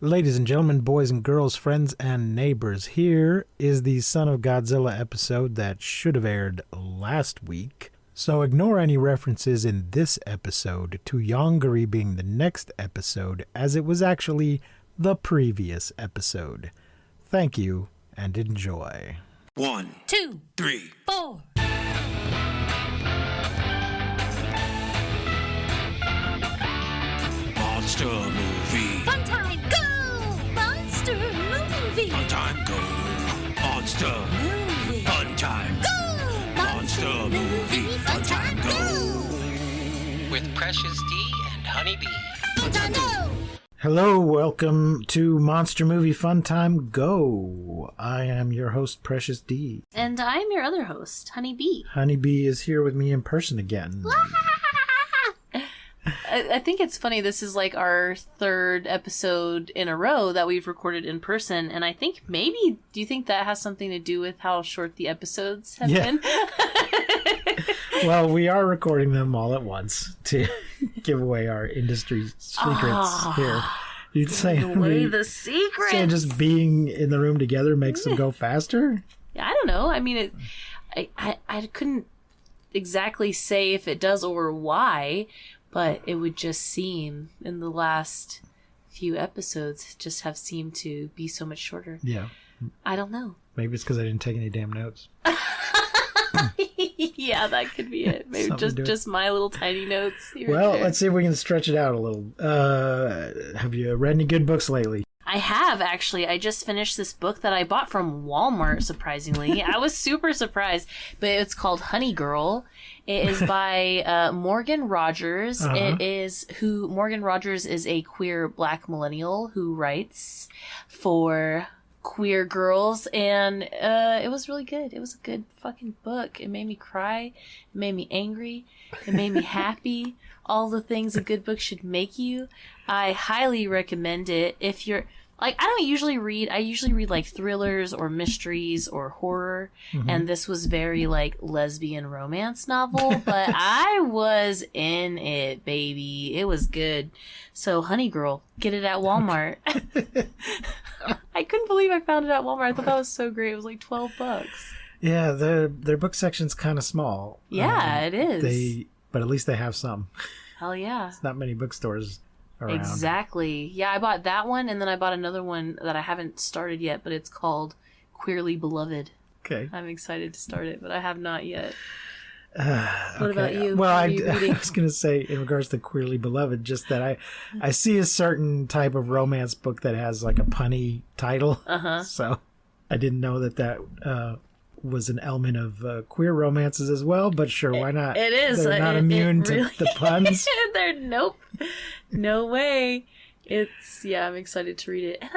Ladies and gentlemen, boys and girls, friends and neighbors, here is the Son of Godzilla episode that should have aired last week. So ignore any references in this episode to Yongari being the next episode, as it was actually the previous episode. Thank you, and enjoy. 1, 2, 3, 4. Monster movie. Fun time, go! Monster movie. Fun time, go. Monster Movie. Fun time. Go! Monster movie. Fun time, go. With Precious D and Honeybee. Fun time, go! Hello, welcome to Monster Movie Fun Time Go. I am your host, Precious D. And I'm your other host, Honeybee. Honeybee is here with me in person again. I think it's funny, this is like our third episode in a row that we've recorded in person, and I think maybe, do you think that has something to do with how short the episodes have been? Well, we are recording them all at once to give away our industry secrets here. You'd say The secrets! say just being in the room together makes them go faster? Yeah, I don't know. I mean, I couldn't exactly say if it does or why, but it would just seem in the last few episodes just have seemed to be so much shorter. Yeah. I don't know. Maybe it's because I didn't take any damn notes. Yeah, that could be it. Maybe just my little tiny notes here. Well, let's see if we can stretch it out a little. Have you read any good books lately? I have, actually. I just finished this book that I bought from Walmart, surprisingly. I was super surprised, but it's called Honey Girl. It is by Morgan Rogers. Morgan Rogers is a queer black millennial who writes for queer girls, and it was really good. It was a good fucking book. It made me cry. It made me angry. It made me happy. All the things a good book should make you. I highly recommend it if you're like, I usually read like thrillers or mysteries or horror, and this was very like lesbian romance novel, but I was in it, baby. It was good. So Honey Girl, get it at Walmart. I couldn't believe I found it at Walmart. I thought that was so great. It was like $12. Yeah, their book section's kind of small. Yeah, it is. But at least they have some. Hell yeah. It's not many bookstores around. Exactly. Yeah, I bought that one, and then I bought another one that I haven't started yet, but it's called Queerly Beloved. Okay. I'm excited to start it, but I have not yet. What about you? Well, What I are you reading? was going to say, in regards to Queerly Beloved, just that I see a certain type of romance book that has like a punny title. Uh-huh. So I didn't know that was an element of queer romances as well, but sure, why not? It is. They're not immune to really the puns. Nope. No way. I'm excited to read it. And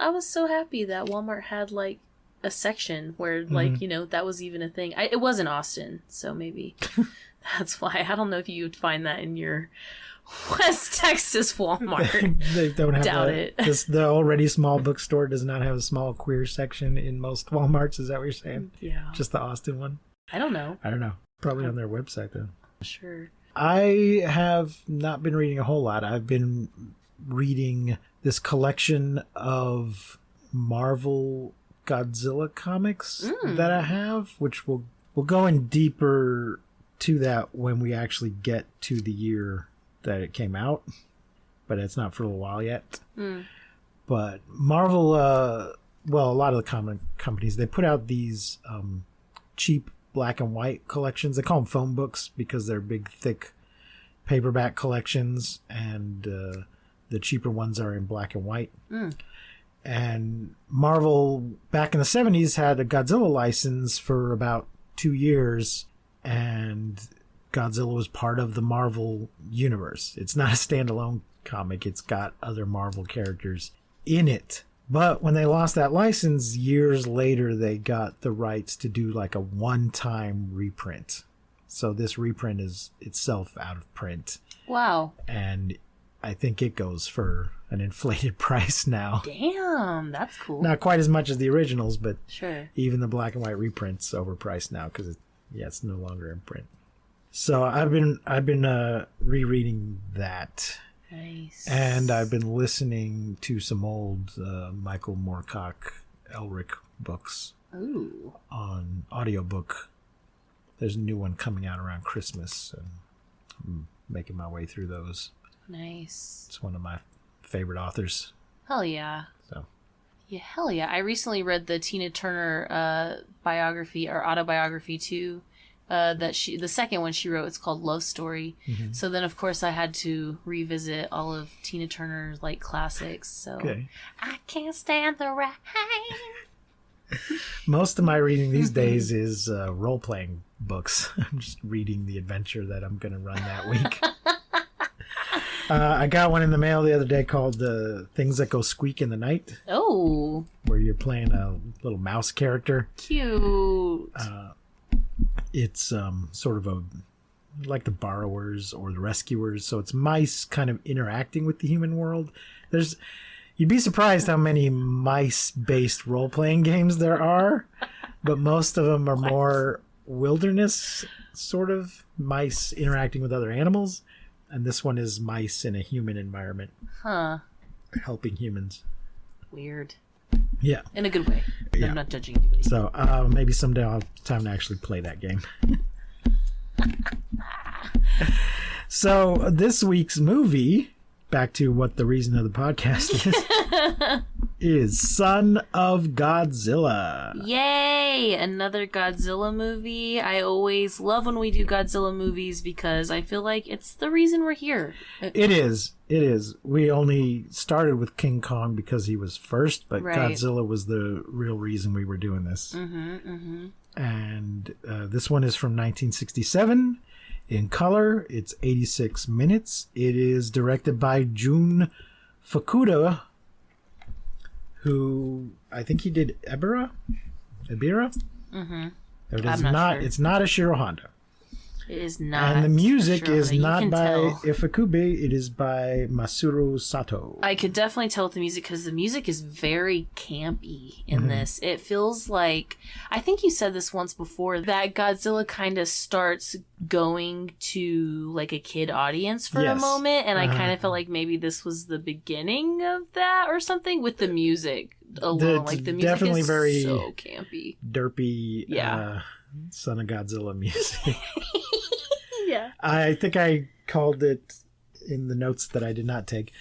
I was so happy that Walmart had like a section where like, that was even a thing. It was in Austin, so maybe that's why. I don't know if you would find that in your West Texas Walmart. They don't have Doubt it. The already small bookstore does not have a small queer section in most Walmarts. Is that what you're saying? Yeah. Just the Austin one? I don't know. I don't know. Probably on their website though. Sure. I have not been reading a whole lot. I've been reading this collection of Marvel Godzilla comics that I have, which we'll go in deeper to that when we actually get to the year that it came out, but it's not for a little while yet. But Marvel, a lot of the comic companies, they put out these cheap black and white collections. They call them phone books because they're big, thick paperback collections, and the cheaper ones are in black and white. And Marvel, back in the 70s, had a Godzilla license for about 2 years, and Godzilla was part of the Marvel universe. It's not a standalone comic. It's got other Marvel characters in it. But when they lost that license, years later, they got the rights to do like a one-time reprint. So this reprint is itself out of print. Wow. And I think it goes for an inflated price now. Damn, that's cool. Not quite as much as the originals, but Sure. even the black and white reprints overpriced now because it's no longer in print. So I've been rereading that, Nice. And I've been listening to some old Michael Moorcock Elric books Ooh. on audiobook. There's a new one coming out around Christmas, and I'm making my way through those. Nice. It's one of my favorite authors. Hell yeah. So. Yeah, hell yeah. I recently read the Tina Turner biography or autobiography too. The second one she wrote, it's called Love Story. Mm-hmm. So then of course I had to revisit all of Tina Turner's like classics. So Okay. I can't stand the rain. Most of my reading these days is role-playing books. I'm just reading the adventure that I'm going to run that week. I got one in the mail the other day called Things That Go Squeak in the Night, Oh, where you're playing a little mouse character. cute. It's sort of like the borrowers or the rescuers. So it's mice kind of interacting with the human world. You'd be surprised how many mice-based role-playing games there are, but most of them are more wilderness sort of mice interacting with other animals, and this one is mice in a human environment, Huh. helping humans. Weird. Yeah. In a good way. Yeah. I'm not judging anybody. So maybe someday I'll have time to actually play that game. So this week's movie, back to what the reason of the podcast is Son of Godzilla. Yay! Another Godzilla movie. I always love when we do Godzilla movies because I feel like it's the reason we're here. It is. It is. We only started with King Kong because he was first, but Right. Godzilla was the real reason we were doing this. And this one is from 1967. In color, it's 86 minutes. It is directed by Jun Fukuda, who I think he did Ebira. Mm-hmm. It I'm is not not. sure. It's not Ishiro Honda, It is not. and the music sure, is but you not can by tell. Ifukube. It is by Masuru Sato. I could definitely tell with the music because the music is very campy in this. It feels like, I think you said this once before, that Godzilla kind of starts going to like a kid audience for a Yes. moment, and I kind of felt like maybe this was the beginning of that or something with the music alone. It's Like the music definitely is very so campy. derpy. Yeah. Son of Godzilla music. Yeah. I think I called it in the notes that I did not take.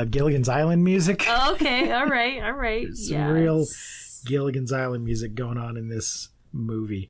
Gilligan's Island music. Oh, okay. All right. All right. There's Yeah. some real it's- Gilligan's Island music going on in this movie.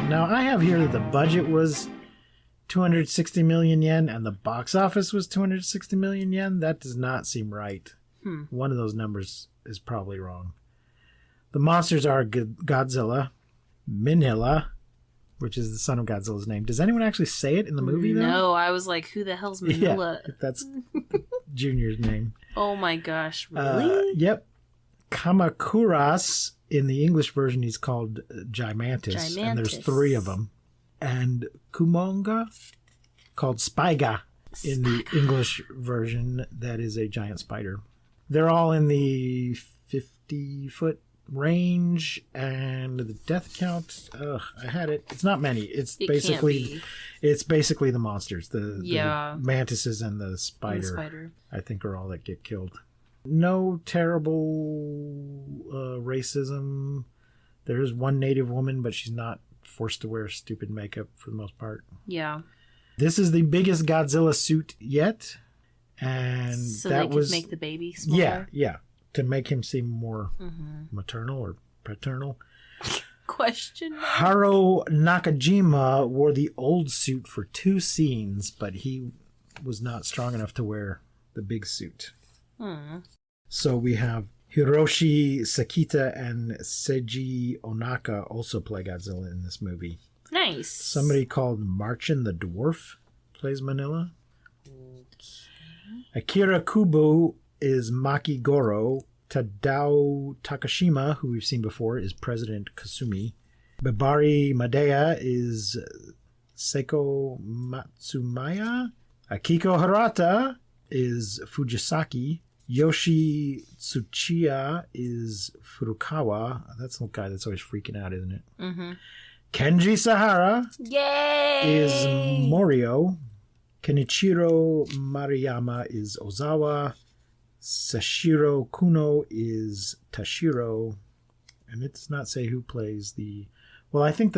Now, I have here that the budget was 260 million yen and the box office was 260 million yen. That does not seem right. One of those numbers is probably wrong. The monsters are Godzilla, Minilla, which is the son of Godzilla's name. Does anyone actually say it in the movie, though? No, I was like, who the hell's Yeah, Manila? that's Junior's name. Oh my gosh, really? Yep. Kamakuras, in the English version, he's called Gimantis, and there's Gimantis. 3 of them. And Kumonga, called Spyga, in the English version, that is a giant spider. They're all in the 50-foot range, and the death count, I had it. It's not many. It's It basically can't it's basically the monsters, the Yeah. mantises and the spider. be. The spider. I think are all that get killed. No terrible racism. There is one native woman, but she's not forced to wear stupid makeup for the most part. Yeah. This is the biggest Godzilla suit yet, and So that they could was make the baby smaller? yeah, to make him seem more Mm-hmm. maternal or paternal. Question. Haro Nakajima wore the old suit for 2 scenes, but he was not strong enough to wear the big suit. So we have Hiroshi Sakita and Seiji Onaka also play Godzilla in this movie. Nice. Somebody called Marchin the Dwarf plays Manila. Akira Kubo is Maki Goro. Tadao Takashima, who we've seen before, is President Kasumi. Babari Madea is Seiko Matsumaya. Akiko Harata is Fujisaki. Yoshi Tsuchiya is Furukawa. That's the guy that's always freaking out, isn't it? Mm-hmm. Kenji Sahara Yay! is Morio. Kenichiro Mariyama is Ozawa. Sashiro Kuno is Tashiro. And it does not say who plays the... Well, I think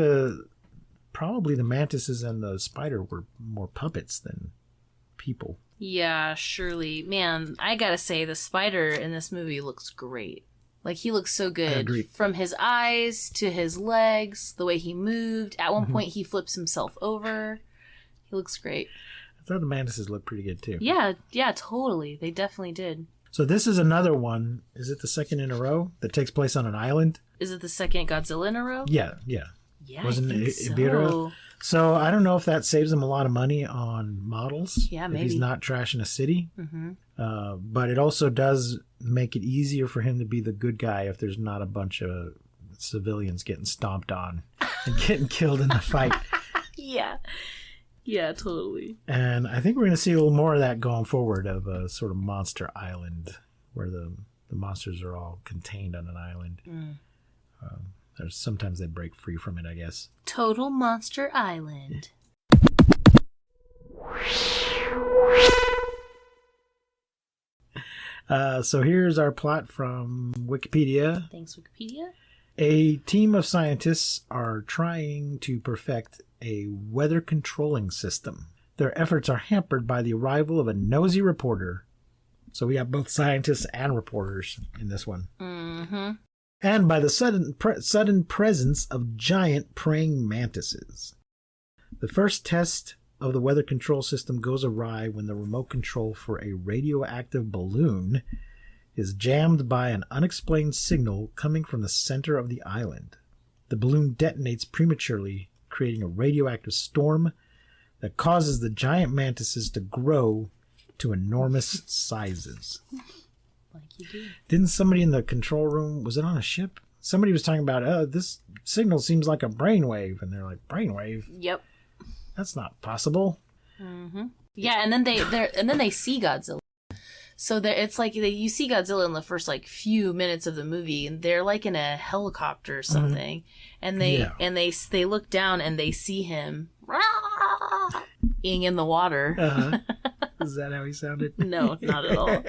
probably the mantises and the spider were more puppets than people. Yeah, surely. Man, I gotta say, the spider in this movie looks great. Like, he looks so good. I agree. From his eyes to his legs, the way he moved. At one point, he flips himself over. He looks great. I thought the mantises looked pretty good, too. Yeah, totally. They definitely did. So this is another one. Is it the second in a row that takes place on an island? Is it the second Godzilla in a row? Yeah. Yeah, Wasn't I think it so. Ibira? So I don't know if that saves him a lot of money on models. Yeah, if he's maybe. not trashing a city. Mm-hmm. But it also does make it easier for him to be the good guy if there's not a bunch of civilians getting stomped on and getting killed in the fight. Yeah, totally. And I think we're going to see a little more of that going forward, of a sort of monster island where the monsters are all contained on an island. There's sometimes they break free from it, I guess. Total Monster Island. So here's our plot from Wikipedia. Thanks, Wikipedia. A team of scientists are trying to perfect a weather controlling system. Their efforts are hampered by the arrival of a nosy reporter. So we have both scientists and reporters in this one. Mm-hmm. And by the sudden presence of giant praying mantises. The first test of the weather control system goes awry when the remote control for a radioactive balloon is jammed by an unexplained signal coming from the center of the island. The balloon detonates prematurely, creating a radioactive storm that causes the giant mantises to grow to enormous sizes. Like you do. Didn't somebody in the control room, was it on a ship? Somebody was talking about, this signal seems like a brainwave. And they're like, brainwave? Yep. That's not possible. Mm-hmm. Yeah, and then they see Godzilla. So it's like you see Godzilla in the first like few minutes of the movie, and they're like in a helicopter or something, and they look down and they see him being in the water. Uh-huh. Is that how he sounded? No, not at all.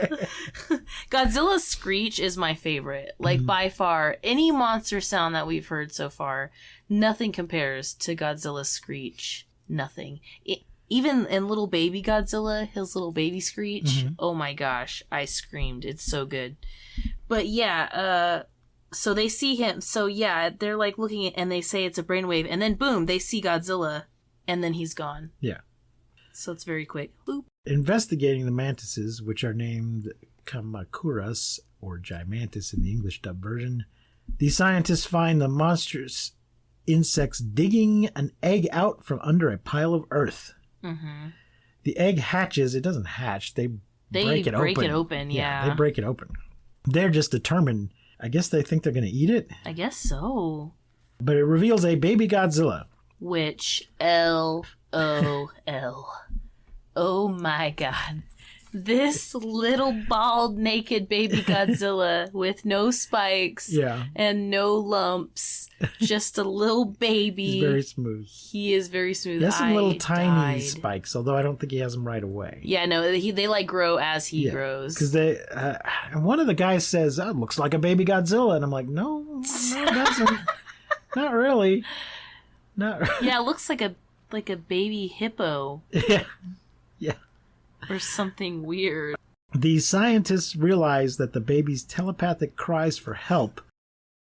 Godzilla's screech is my favorite. Like, by far, any monster sound that we've heard so far, nothing compares to Godzilla's screech. Nothing. Even in little baby Godzilla, his little baby screech, oh my gosh, I screamed. It's so good. But yeah, so they see him. So yeah, they're like looking at, and they say it's a brainwave, and then boom, they see Godzilla, and then he's gone. Yeah. So it's very quick. Boop. Investigating the mantises, which are named Kamakuras, or Gigantus in the English dub version, these scientists find the monstrous insects digging an egg out from under a pile of earth. Mm-hmm. The egg hatches. It doesn't hatch. They break it open. Yeah. They break it open. They're just determined. I guess they think they're going to eat it. I guess so. But it reveals a baby Godzilla. Which, LOL. Oh my god. This little bald naked baby Godzilla with no spikes and no lumps. Just a little baby. He's very smooth. He is very smooth. He has some little tiny spikes, although I don't think he has them right away. Yeah, no, they like grow as he grows. Because and one of the guys says, "Oh, it looks like a baby Godzilla," and I'm like, no, it doesn't. Not really. Yeah, it looks like a baby hippo. Yeah. Or something weird. The scientists realized that the baby's telepathic cries for help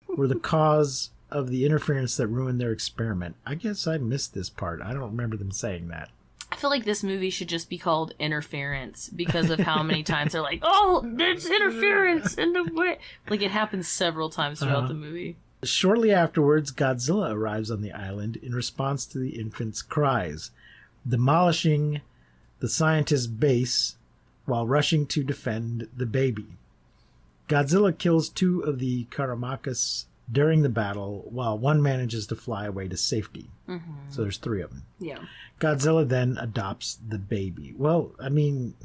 were the cause of the interference that ruined their experiment. I guess I missed this part. I don't remember them saying that. I feel like this movie should just be called Interference because of how many times they're like, oh, there's interference in the way. Like, it happens several times throughout the movie. Shortly afterwards, Godzilla arrives on the island in response to the infant's cries, demolishing the scientist's base, while rushing to defend the baby. Godzilla kills 2 of the Karamakis during the battle, while one manages to fly away to safety. Mm-hmm. So there's 3 of them. Yeah. Godzilla then adopts the baby. Well, I mean...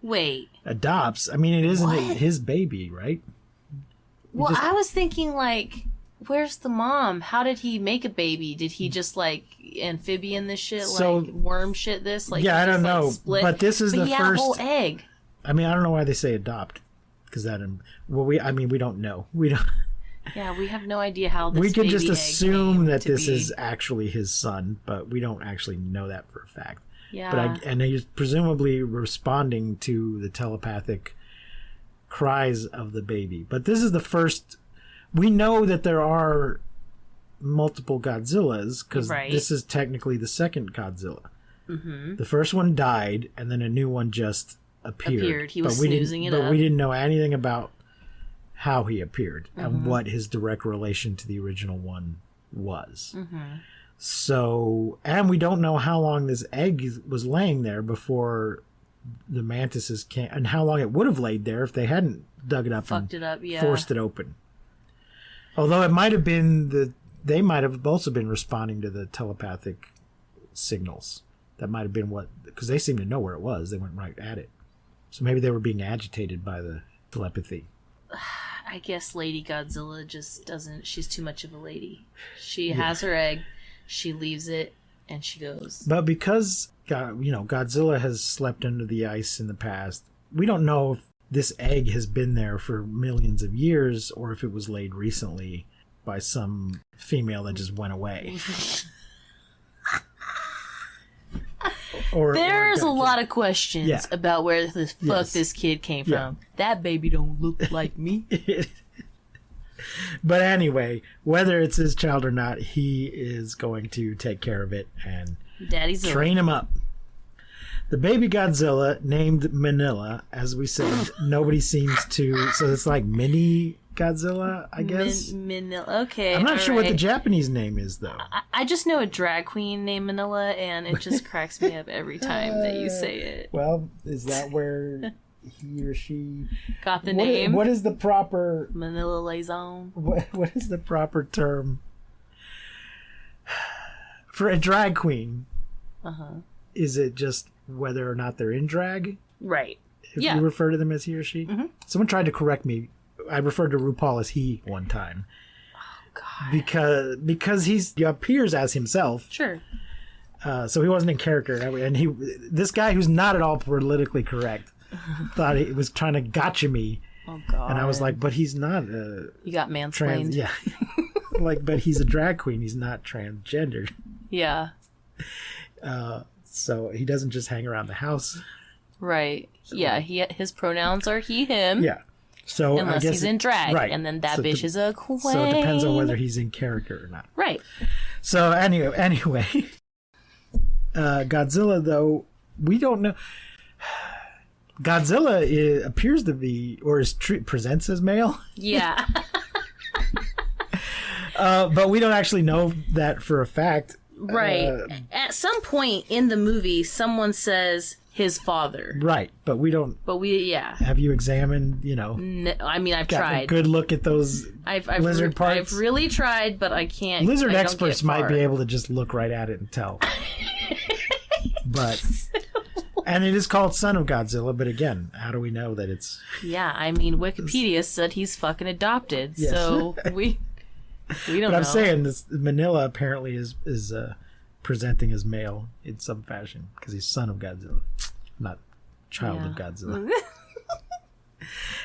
Wait. Adopts? I mean, it isn't his baby, right? Well, I was thinking, like, where's the mom? How did he make a baby? Did he just, like, amphibian this shit? So, like, worm shit this? Like, yeah, I don't know. Split? But this is the he first... had a whole egg. I mean, I don't know why they say adopt. Because that... Well, we don't know. We don't... Yeah, we have no idea how this we can baby just egg assume came that to this be. is actually his son, but we don't actually know that for a fact. Yeah. And he's presumably responding to the telepathic cries of the baby. But this is the first... We know that there are multiple Godzillas, because this is technically the second Godzilla. Mm-hmm. The first one died, and then a new one just appeared. He was snoozing it up. But we didn't know anything about how he appeared and what his direct relation to the original one was. Mm-hmm. So, and we don't know how long this egg was laying there before the mantises came, and how long it would have laid there if they hadn't dug it up forced it open. Although it might have been they might have also been responding to the telepathic signals. That might have been because they seemed to know where it was. They went right at it. So maybe they were being agitated by the telepathy. I guess Lady Godzilla just doesn't... She's too much of a lady. She has her egg, she leaves it, and she goes. But because, Godzilla has slept under the ice in the past, we don't know if this egg has been there for millions of years or if it was laid recently by some female that just went away. There's a lot of questions about where the fuck this kid came from. That baby don't look like me. But anyway, whether it's his child or not, he is going to take care of it and train him up. The baby Godzilla, named Manila, as we said, nobody seems to... So it's like mini Godzilla, I guess? Manila. Okay. I'm not sure what the Japanese name is, though. I just know a drag queen named Manila, and it just cracks me up every time that you say it. Well, is that where he or she... Got the name? What is the proper... Manila Liaison. What is the proper term for a drag queen? Uh-huh. Is it just whether or not they're in drag? Right. If you refer to them as he or she? Mm-hmm. Someone tried to correct me. I referred to RuPaul as he one time. Oh, God. Because he appears as himself. Sure. So he wasn't in character. And this guy who's not at all politically correct thought he was trying to gotcha me. Oh, God. And I was like, but he's not you got mansplained. Yeah. But he's a drag queen. He's not transgendered. Yeah. So he doesn't just hang around the house. Right. Yeah, his pronouns are he, him. Yeah. So unless I guess he's in drag. Right. And then that bitch is a queen. So it depends on whether he's in character or not. Right. So anyway. Godzilla, though, we don't know. Godzilla appears to be, or presents as male. Yeah. But we don't actually know that for a fact. Right. At some point in the movie, someone says his father. Right. But we don't. But Have you examined, No, I mean, I've tried. A good look at those lizard parts? I've really tried, but I can't. Lizard experts might be able to just look right at it and tell. But. And it is called Son of Godzilla, but again, how do we know that it's... Yeah, I mean, Wikipedia said he's fucking adopted, yes. So we don't know. But I'm saying this Manila apparently is presenting as male in some fashion, because he's son of Godzilla, not child of Godzilla.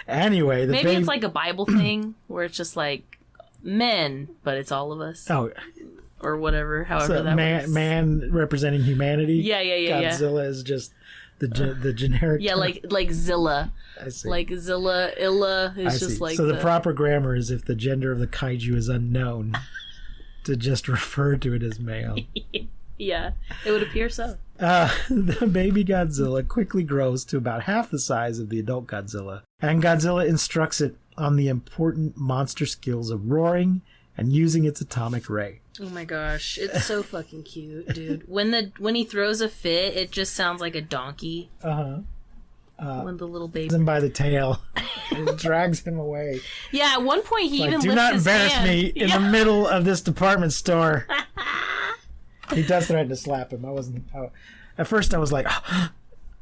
Anyway, maybe it's like a Bible thing, where it's just like men, but it's all of us. Oh, or whatever, however that works. Man representing humanity. Yeah. Godzilla is just the generic. Yeah, term. like Zilla. I see. Like Zilla, Illa is just like. So the proper grammar is if the gender of the kaiju is unknown, to just refer to it as male. Yeah, it would appear so. The baby Godzilla quickly grows to about half the size of the adult Godzilla, and Godzilla instructs it on the important monster skills of roaring and using its atomic ray. Oh my gosh, it's so fucking cute, dude. When he throws a fit, it just sounds like a donkey. when the little baby. him by the tail and drags him away. Yeah, at one point he even Do lifts not his embarrass hand. me in the middle of this department store. He does threaten to slap him. At first I was like, oh,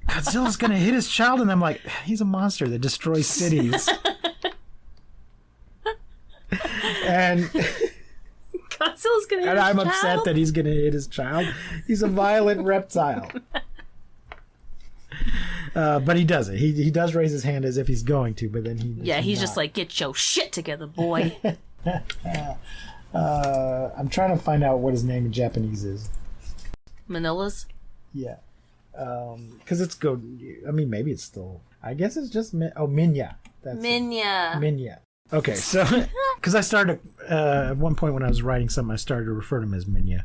Godzilla's gonna hit his child, and I'm like, he's a monster that destroys cities. And Godzilla's gonna hit and his I'm child? upset that he's gonna hit his child. He's a violent reptile. But he does it. He does raise his hand as if he's going to, but then he's just like, get your shit together, boy. I'm trying to find out what his name in Japanese is. Manila's? Yeah. Because it's go. I mean, maybe it's still. I guess it's just Minya. That's Minya. Minya. Okay, so because I started at one point when I was writing something, I started to refer to him as Minya.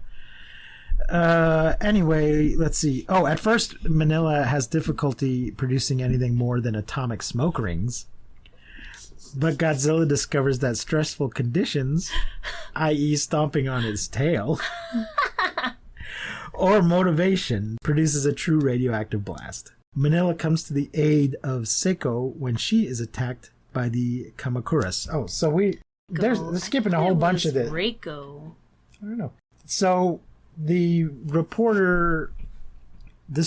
Anyway, let's see. Oh, at first, Manila has difficulty producing anything more than atomic smoke rings. But Godzilla discovers that stressful conditions, i.e. stomping on his tail, or motivation, produces a true radioactive blast. Manila comes to the aid of Seiko when she is attacked by the Kamakuras. Oh, so they're skipping a whole bunch of this. Reiko. I don't know. So this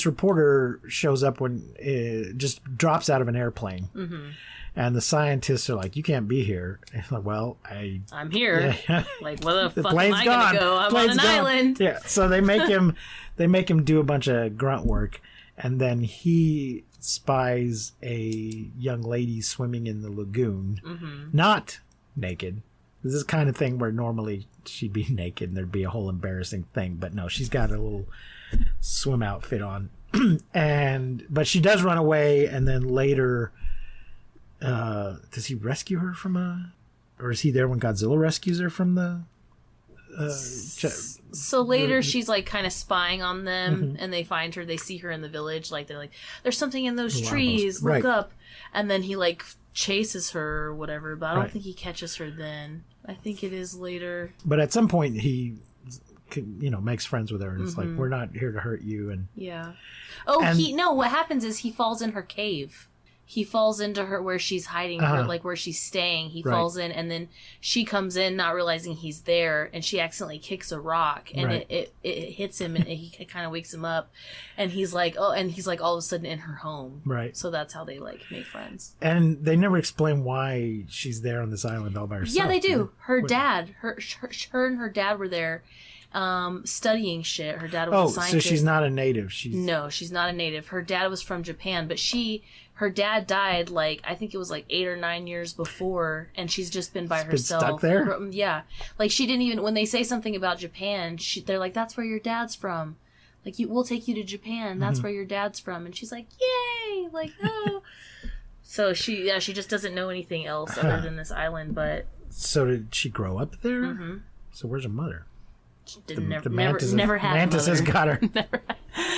reporter shows up when it just drops out of an airplane. Mm-hmm. And the scientists are like, you can't be here. And like, well, I'm here. Yeah. Like, where the fuck plane's am I gone. gonna go? I'm Plane's on an gone. island. Yeah. So they make him do a bunch of grunt work, and then he spies a young lady swimming in the lagoon, not naked. This is the kind of thing where normally she'd be naked and there'd be a whole embarrassing thing, but no, she's got a little swim outfit on. But she does run away, and then later does he rescue her or is he there when Godzilla rescues her from the so later she's like kind of spying on them, and they find her, they see her in the village, like they're like, there's something in those trees, look up, and then he like chases her or whatever, but I don't think he catches her then. I think it is later. But at some point he makes friends with her, and it's like, we're not here to hurt you. And what happens is he falls in her cave. He falls into her where she's hiding, like where she's staying. He falls in, and then she comes in not realizing he's there, and she accidentally kicks a rock, and it hits him, and he kind of wakes him up, and he's like all of a sudden in her home. Right. So that's how they like make friends. And they never explain why she's there on this island all by herself. Yeah, they do. Her dad, her and her dad were there. Studying shit. Her dad was a scientist. So she's not a native. No, she's not a native. Her dad was from Japan, but her dad died like, I think it was like 8 or 9 years before, and she's just been by herself. Stuck there? Yeah. Like she didn't even, when they say something about Japan, they're like, that's where your dad's from. Like, we'll take you to Japan. That's where your dad's from. And she's like, yay! Like, no. So she just doesn't know anything else other than this island, but. So did she grow up there? Mm-hmm. So where's her mother? Never had Mantis has got her.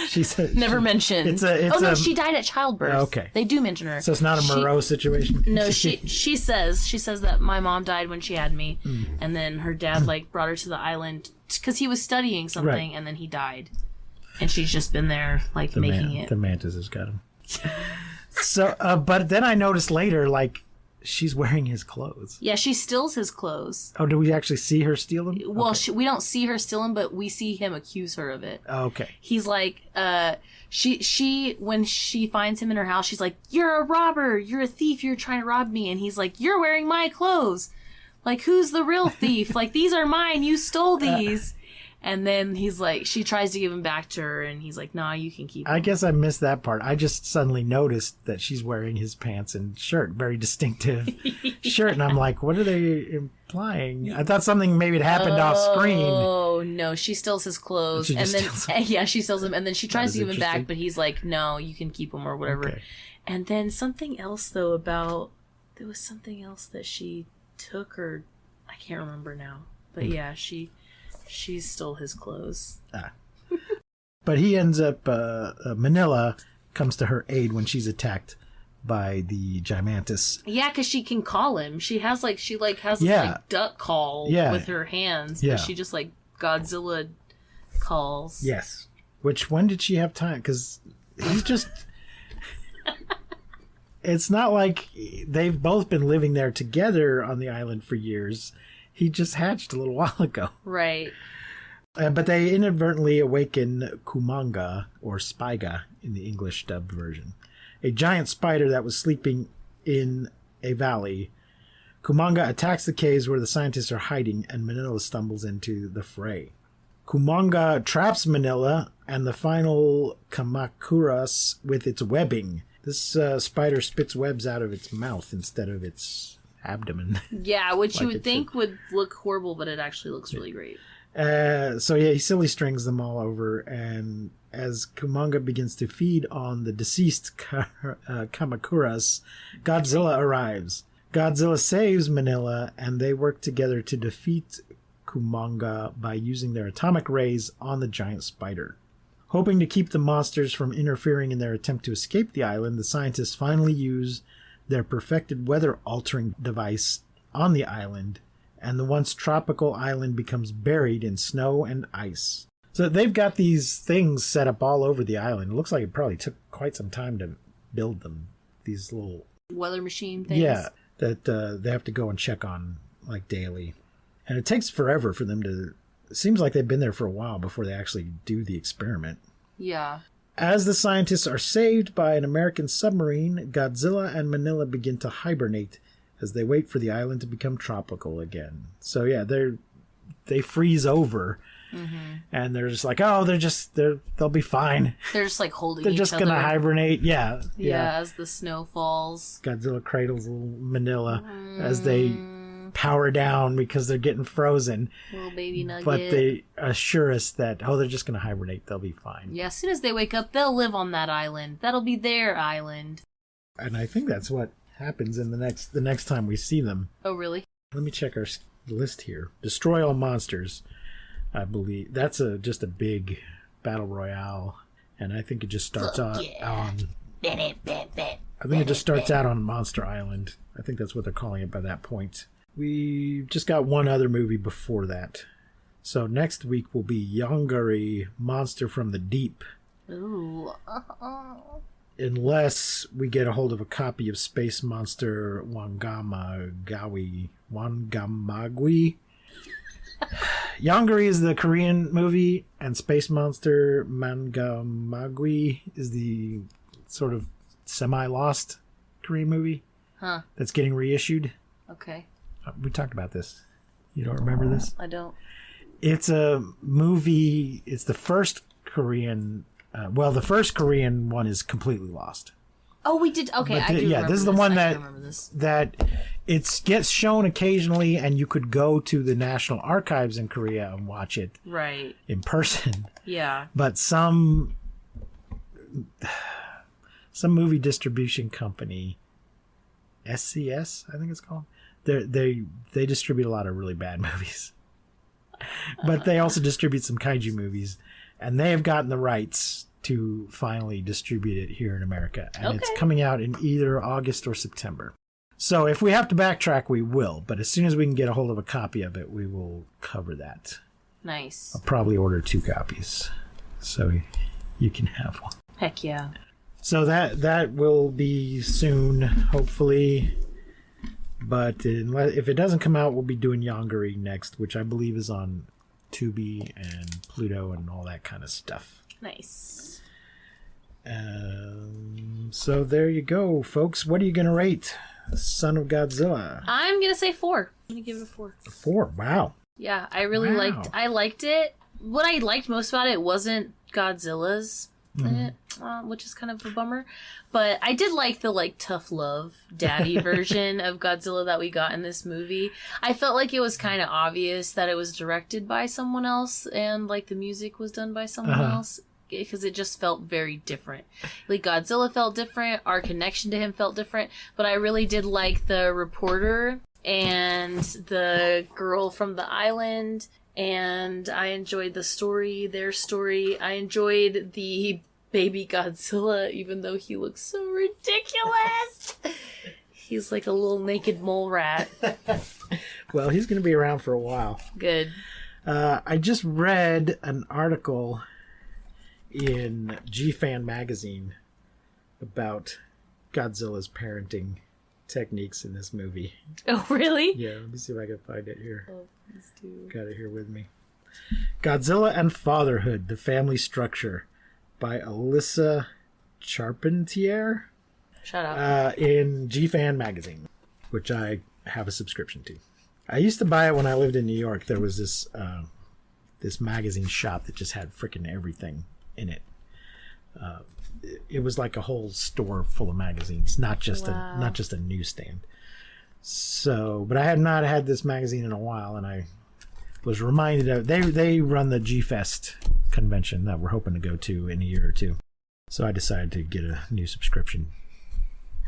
She said never mentioned. She died at childbirth. Okay, they do mention her. So it's not a Moreau situation. No, she says that my mom died when she had me, and then her dad like brought her to the island because he was studying something, and then he died, and she's just been there like making it. The Mantis has got him. So, but then I noticed later, like, she's wearing his clothes. Yeah, she steals his clothes. Oh, do we actually see her steal them? Well, we don't see her steal them, but we see him accuse her of it. Oh, okay. He's like, she when she finds him in her house, she's like, "You're a robber. You're a thief. You're trying to rob me." And he's like, "You're wearing my clothes. Like, who's the real thief? Like, these are mine. You stole these." And then he's like, she tries to give him back to her, and he's like, "Nah, you can keep them." I guess I missed that part. I just suddenly noticed that she's wearing his pants and shirt, very distinctive shirt, and I'm like, what are they implying? I thought something maybe had happened off screen. Oh no, she steals his clothes, and then she steals them, and then she tries to give him back, but he's like, "No, you can keep them or whatever." Okay. And then something else though there was something else that she took, or I can't remember now, but yeah, she stole his clothes. But he ends up, Manila comes to her aid when she's attacked by the Gigantus. Yeah, because she can call him. She has this duck call with her hands, but she just like Godzilla calls. Yes. Which, when did she have time? Because he's just... it's not like they've both been living there together on the island for years. He just hatched a little while ago. Right. But they inadvertently awaken Kumanga, or Spiga in the English dubbed version, a giant spider that was sleeping in a valley. Kumanga attacks the caves where the scientists are hiding, and Manila stumbles into the fray. Kumanga traps Manila and the final Kamakuras with its webbing. This spider spits webs out of its mouth instead of its abdomen. Yeah, which Like you would it think would look horrible, but it actually looks really great. He silly strings them all over, and as Kumanga begins to feed on the deceased Kamakuras, Godzilla arrives. Godzilla saves Manila, and they work together to defeat Kumanga by using their atomic rays on the giant spider. Hoping to keep the monsters from interfering in their attempt to escape the island, the scientists finally use their perfected weather-altering device on the island, and the once tropical island becomes buried in snow and ice. So they've got these things set up all over the island. It looks like it probably took quite some time to build them. These little... weather machine things? Yeah, that they have to go and check on, like, daily. And it takes forever for them to... It seems like they've been there for a while before they actually do the experiment. Yeah. As the scientists are saved by an American submarine, Godzilla and Manila begin to hibernate as they wait for the island to become tropical again. So yeah, they freeze over, and they're just like, oh, they'll be fine. They're just like holding They're each just other. gonna hibernate. Yeah. As the snow falls. Godzilla cradles little Manila as they power down because they're getting frozen. Little baby nugget. But they assure us that, they're just gonna hibernate. They'll be fine. Yeah, as soon as they wake up, they'll live on that island. That'll be their island. And I think that's what happens in the next time we see them. Oh, really? Let me check our list here. Destroy all monsters. I believe that's just a big battle royale, and I think it just starts on. I think it just starts out on Monster Island. I think that's what they're calling it by that point. We just got one other movie before that, so next week will be Yongari, Monster from the Deep. Ooh. Unless we get a hold of a copy of Space Monster Wangamagui. Yongari is the Korean movie, and Space Monster Mangamagui is the sort of semi-lost Korean movie that's getting reissued. Okay. We talked about this. You don't remember this? I don't. It's a movie. It's the first Korean... the first Korean one is completely lost. Oh, we did. Okay, But I do remember this is the one this. that it gets shown occasionally, and you could go to the National Archives in Korea and watch it Right. in person. Yeah. But some movie distribution company, SCS, I think it's called, they distribute a lot of really bad movies. But they also distribute some kaiju movies, and they have gotten the rights to finally distribute it here in America. And It's coming out in either August or September. So if we have to backtrack, we will. But as soon as we can get a hold of a copy of it, we will cover that. Nice. I'll probably order 2 copies so you can have one. Heck yeah. So that will be soon, hopefully. But if it doesn't come out, we'll be doing Yongari next, which I believe is on Tubi and Pluto and all that kind of stuff. Nice. So there you go, folks. What are you going to rate Son of Godzilla? I'm going to say 4. I'm going to give it a 4. 4. Wow. Yeah, I really liked it. What I liked most about it wasn't Godzilla's in it, which is kind of a bummer. But I did like the tough love daddy version of Godzilla that we got in this movie. I felt like it was kind of obvious that it was directed by someone else and the music was done by someone else. Because it just felt very different. Godzilla felt different. Our connection to him felt different. But I really did like the reporter and the girl from the island. And I enjoyed the story, their story. I enjoyed the baby Godzilla, even though he looks so ridiculous. He's like a little naked mole rat. Well, he's going to be around for a while. Good. I just read an article in G-Fan magazine about Godzilla's parenting techniques in this movie. Oh, really? Yeah, let me see if I can find it here. Oh, please do. Got it here with me. Godzilla and Fatherhood, The Family Structure by Alyssa Charpentier. Shut up. In G-Fan magazine, which I have a subscription to. I used to buy it when I lived in New York. There was this this magazine shop that just had freaking everything in it. It was like a whole store full of magazines, not just a newsstand. So, but I had not had this magazine in a while, and I was reminded of they run the G-Fest convention that we're hoping to go to in a year or two. So I decided to get a new subscription.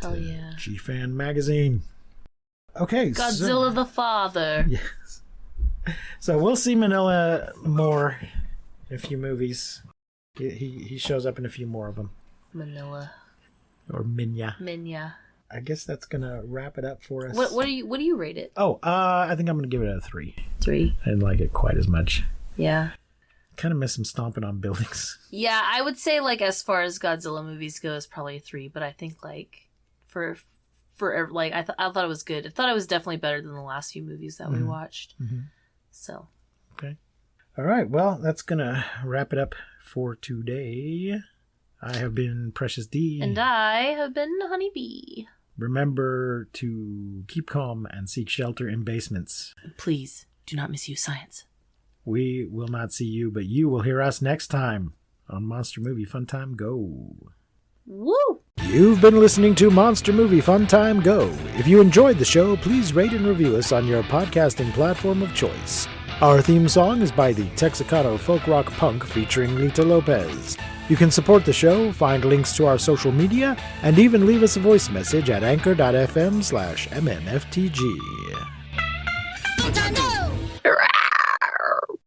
Hell yeah. G-Fan magazine. Okay. Godzilla the father. Yes. So we'll see Manila more in a few movies. He shows up in a few more of them. Manila. Or Minya. Minya. I guess that's gonna wrap it up for us. What do you rate it? Oh, I think I'm gonna give it a 3. 3. I didn't like it quite as much. Yeah. Kind of miss him stomping on buildings. Yeah, I would say like as far as Godzilla movies go, it's probably a 3. But I think like for like I thought it was good. I thought it was definitely better than the last few movies that we watched. Mm-hmm. So. Okay. All right. Well, that's gonna wrap it up for today. I have been Precious D. And I have been Honeybee. Remember to keep calm and seek shelter in basements. Please do not misuse science. We will not see you, but you will hear us next time on Monster Movie Fun Time Go. Woo! You've been listening to Monster Movie Fun Time Go. If you enjoyed the show, please rate and review us on your podcasting platform of choice. Our theme song is by the Texicano folk rock punk featuring Lita Lopez. You can support the show, find links to our social media, and even leave us a voice message at anchor.fm/MMFTG.